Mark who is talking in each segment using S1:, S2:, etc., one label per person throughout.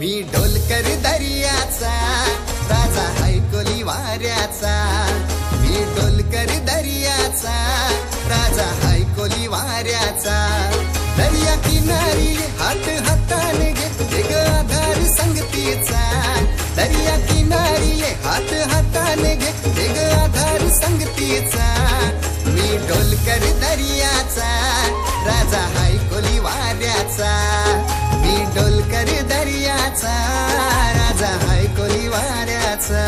S1: मी ढोलकर दर्याचा राजा हायकोली वाऱ्याचा, मी ढोलकर दर्याचा राजा हायकोली वाऱ्याचा। दर्या किनारी हात हाताने घेते ग आधार संगतीचा, दर्या किनारी हात हाताने घेते ग आधार संगतीचा। मी ढोलकर दर्याचा राजा हायकोली वाऱ्याचा, मी ढोलकर दर्याचा राजा हायकोली वाऱ्याचा।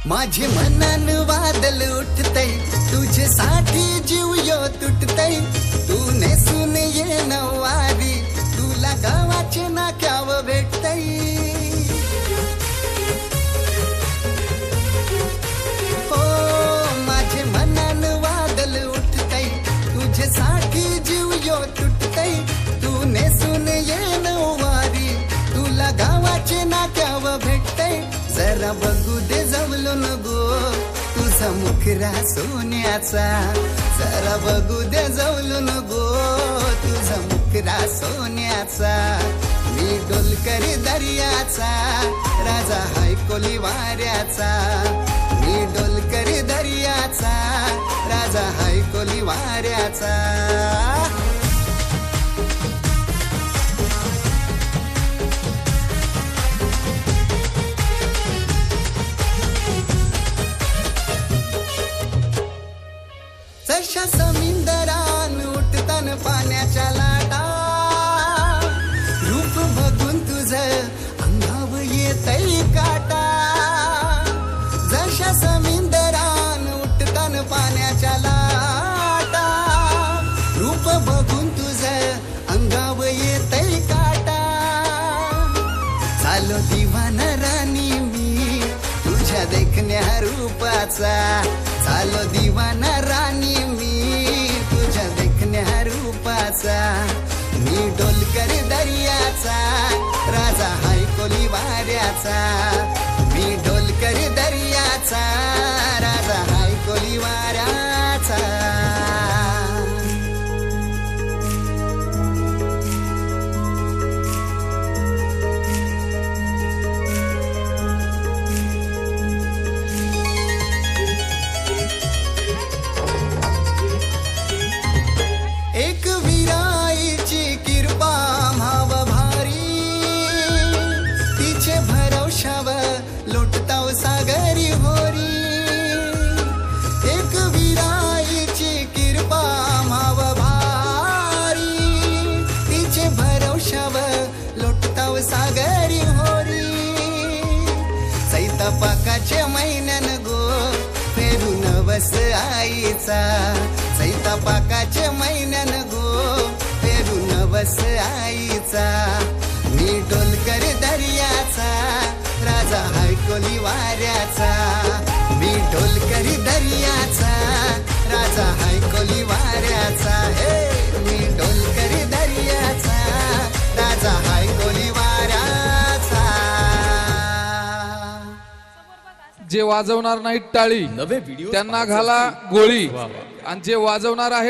S1: माझे मनान वादल उठतय, तुझ्यासाठी जीव यो तुटतय। तू नेसून ये नवारी, तुला गावाचे नाक्याव भेटतय। हो माझे मनान वादल उठतय, तुझ्यासाठी जीव यो तुटतय। तू नेसून ये नवारी, तुला गावाचे नाक्याव भेटतय। जरा बघू दे जवलून गो तुझा मुखरा सोन्याचा, जरा बघू दे जवलून गो तुझा मुखरा सोन्याचा। मी ढोलकर दर्याचा राजा हायकोली वाऱ्याचा, मी ढोलकर दर्याचा राजा हायकोली वाऱ्याचा। जशा समुद्रान उठतान पाण्याच्या लाटा, रूप बघून तुझं अंगाव येतय काटा। जशा समुद्रान उठतान पाण्याच्या लाटा, रूप बघून तुझं अंगाव येतय काटा। झालो दिवाना राणी मी तुझ्या देखण्या रूपाचा, झालो दिवाना राणी मी तुझ्या देखण्या रूपाचा। मी ढोलकर दर्याचा राजा हायकोली वाऱ्याचा, मी ढोलकर दर्याचा राजा हायकोली वाऱ्याचा। एक विराईची कृपा भाव भारी, तिचे भरवशावर लोटताव सागरी होरी। एक विराईची कृपा भाव भारी, तिचे भरवशावर लोटताव सागरी होरी। सैतापाकाच्या महिन्यान गो फेरू नवस आईचा, सैतापाकाच्या महिन्यान गो फेरू नवस आईचा। मी ढोलकर दर्याचा राजा हायकोली वाऱ्याचा, मी ढोलकर दर्याचा राजा हायकोली वाऱ्याचा। हे मी ढोलकर दर्याचा राजा हायकोली वाऱ्याचा।
S2: जे वाजवणार नाहीत टाळी त्यांना घाला गोळी, आणि जे वाजवणार आहे